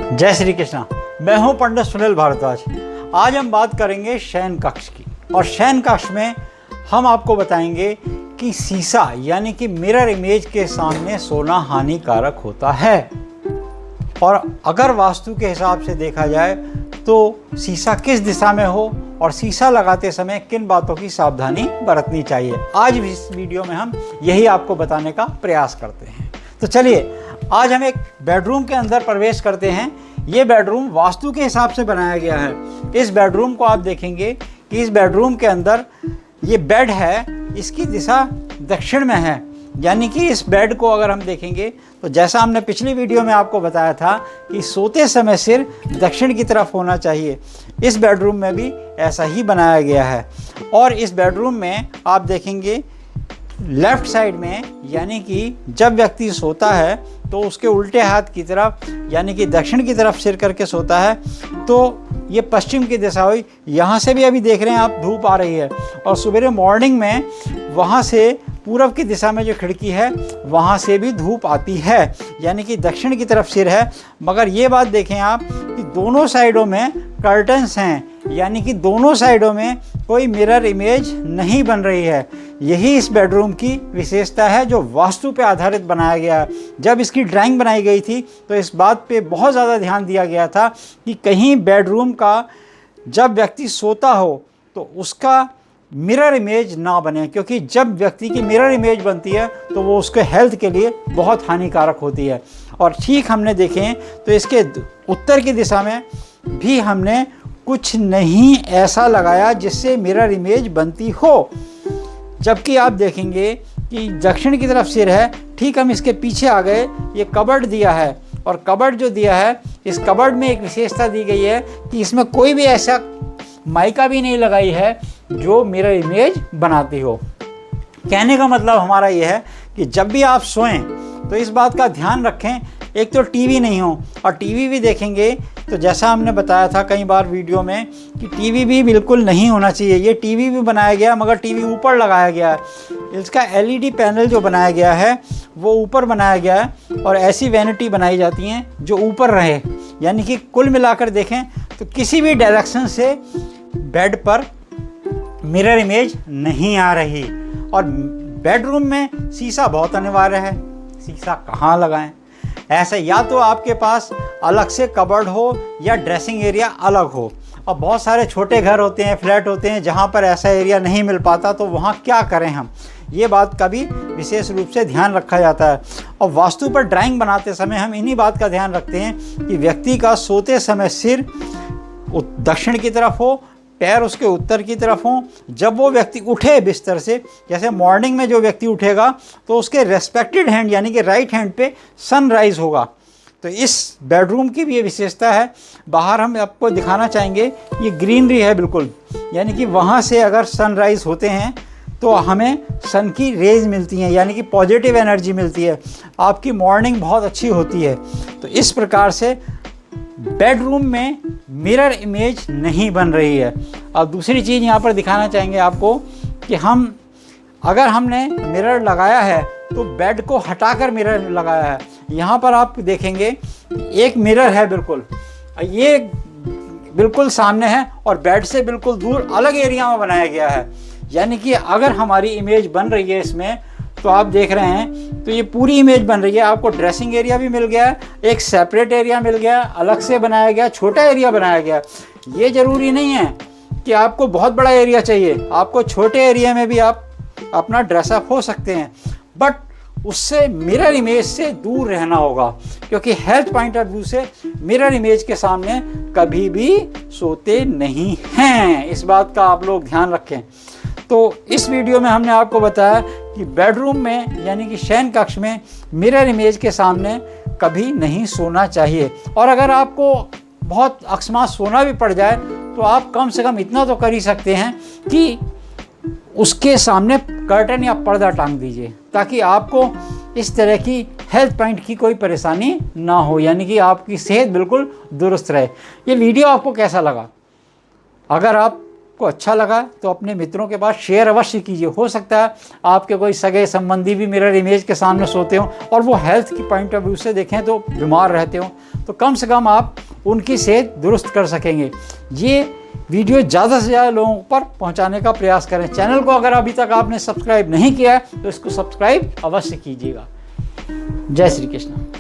जय श्री कृष्णा। मैं हूं पंडित सुनील भारद्वाज। आज हम बात करेंगे शयन कक्ष की, और शयन कक्ष में हम आपको बताएंगे कि शीशा यानी कि मिरर इमेज के सामने सोना हानिकारक होता है। और अगर वास्तु के हिसाब से देखा जाए तो शीशा किस दिशा में हो और शीशा लगाते समय किन बातों की सावधानी बरतनी चाहिए, आज भी इस वीडियो में हम यही आपको बताने का प्रयास करते हैं। तो चलिए आज हम एक बेडरूम के अंदर प्रवेश करते हैं। ये बेडरूम वास्तु के हिसाब से बनाया गया है। इस बेडरूम को आप देखेंगे कि इस बेडरूम के अंदर ये बेड है, इसकी दिशा दक्षिण में है। यानी कि इस बेड को अगर हम देखेंगे तो जैसा हमने पिछली वीडियो में आपको बताया था कि सोते समय सिर दक्षिण की तरफ होना चाहिए, इस बेडरूम में भी ऐसा ही बनाया गया है। और इस बेडरूम में आप देखेंगे लेफ्ट साइड में, यानी कि जब व्यक्ति सोता है तो उसके उल्टे हाथ की तरफ यानी कि दक्षिण की तरफ सिर करके सोता है, तो ये पश्चिम की दिशा हुई। यहाँ से भी अभी देख रहे हैं आप धूप आ रही है, और सवेरे मॉर्निंग में वहाँ से पूरब की दिशा में जो खिड़की है वहाँ से भी धूप आती है, यानी कि दक्षिण की तरफ सिर है। मगर ये बात देखें आप कि दोनों साइडों में कर्टन्स हैं, यानी कि दोनों साइडों में कोई मिरर इमेज नहीं बन रही है। यही इस बेडरूम की विशेषता है जो वास्तु पे आधारित बनाया गया है। जब इसकी ड्राइंग बनाई गई थी तो इस बात पे बहुत ज़्यादा ध्यान दिया गया था कि कहीं बेडरूम का जब व्यक्ति सोता हो तो उसका मिरर इमेज ना बने, क्योंकि जब व्यक्ति की मिरर इमेज बनती है तो वो उसके हेल्थ के लिए बहुत हानिकारक होती है। और ठीक हमने देखें तो इसके उत्तर की दिशा में भी हमने कुछ नहीं ऐसा लगाया जिससे मिरर इमेज बनती हो। जबकि आप देखेंगे कि दक्षिण की तरफ सिर है, ठीक हम इसके पीछे आ गए, ये कबर्ड दिया है, और कबर्ड जो दिया है इस कबर्ड में एक विशेषता दी गई है कि इसमें कोई भी ऐसा माइका भी नहीं लगाई है जो मिरर इमेज बनाती हो। कहने का मतलब हमारा ये है कि जब भी आप सोएं तो इस बात का ध्यान रखें, एक तो टीवी नहीं हो, और टीवी भी देखेंगे तो जैसा हमने बताया था कई बार वीडियो में कि टीवी भी बिल्कुल नहीं होना चाहिए। ये टीवी भी बनाया गया मगर टीवी ऊपर लगाया गया है। इसका एलईडी पैनल जो बनाया गया है वो ऊपर बनाया गया है, और ऐसी वैनिटी बनाई जाती हैं जो ऊपर रहे। यानी कि कुल मिलाकर देखें तो किसी भी डायरेक्शन से बेड पर मिरर इमेज नहीं आ रही। और बेडरूम में शीशा बहुत अनिवार्य है। शीशा कहाँ लगाएं? ऐसा या तो आपके पास अलग से कबर्ड हो या ड्रेसिंग एरिया अलग हो। और बहुत सारे छोटे घर होते हैं, फ्लैट होते हैं जहाँ पर ऐसा एरिया नहीं मिल पाता, तो वहाँ क्या करें हम, ये बात का भी विशेष रूप से ध्यान रखा जाता है। और वास्तु पर ड्राइंग बनाते समय हम इन्हीं बात का ध्यान रखते हैं कि व्यक्ति का सोते समय सिर दक्षिण की तरफ हो, पैर उसके उत्तर की तरफ हों। जब वो व्यक्ति उठे बिस्तर से, जैसे मॉर्निंग में जो व्यक्ति उठेगा तो उसके रेस्पेक्टेड हैंड यानी कि राइट हैंड पे सनराइज़ होगा। तो इस बेडरूम की भी ये विशेषता है। बाहर हम आपको दिखाना चाहेंगे, ये ग्रीनरी है बिल्कुल, यानी कि वहाँ से अगर सनराइज़ होते हैं तो हमें सन की रेज मिलती हैं, यानी कि पॉजिटिव एनर्जी मिलती है, आपकी मॉर्निंग बहुत अच्छी होती है। तो इस प्रकार से बेडरूम में मिरर इमेज नहीं बन रही है। अब दूसरी चीज़ यहाँ पर दिखाना चाहेंगे आपको कि अगर हमने मिरर लगाया है तो बेड को हटाकर मिरर लगाया है। यहाँ पर आप देखेंगे एक मिरर है बिल्कुल, ये बिल्कुल सामने है, और बेड से बिल्कुल दूर अलग एरिया में बनाया गया है। यानी कि अगर हमारी इमेज बन रही है इसमें, तो आप देख रहे हैं तो ये पूरी इमेज बन रही है। आपको ड्रेसिंग एरिया भी मिल गया, एक सेपरेट एरिया मिल गया, अलग से बनाया गया, छोटा एरिया बनाया गया। ये ज़रूरी नहीं है कि आपको बहुत बड़ा एरिया चाहिए, आपको छोटे एरिया में भी आप अपना ड्रेसअप हो सकते हैं, बट उससे मिरर इमेज से दूर रहना होगा, क्योंकि हेल्थ पॉइंट ऑफ व्यू से मिरर इमेज के सामने कभी भी सोते नहीं हैं। इस बात का आप लोग ध्यान रखें। तो इस वीडियो में हमने आपको बताया कि बेडरूम में यानी कि शयन कक्ष में मिरर इमेज के सामने कभी नहीं सोना चाहिए। और अगर आपको बहुत अकस्मात सोना भी पड़ जाए तो आप कम से कम इतना तो कर ही सकते हैं कि उसके सामने कर्टन या पर्दा टांग दीजिए, ताकि आपको इस तरह की हेल्थ पॉइंट की कोई परेशानी ना हो, यानी कि आपकी सेहत बिल्कुल दुरुस्त रहे। ये वीडियो आपको कैसा लगा? अगर आप आपको अच्छा लगा तो अपने मित्रों के पास शेयर अवश्य कीजिए। हो सकता है आपके कोई सगे संबंधी भी मिरर इमेज के सामने सोते हो और वो हेल्थ की पॉइंट ऑफ व्यू से देखें तो बीमार रहते हो, तो कम से कम आप उनकी सेहत दुरुस्त कर सकेंगे। ये वीडियो ज़्यादा से ज़्यादा लोगों पर पहुंचाने का प्रयास करें। चैनल को अगर अभी तक आपने सब्सक्राइब नहीं किया है तो इसको सब्सक्राइब अवश्य कीजिएगा। जय श्री कृष्ण।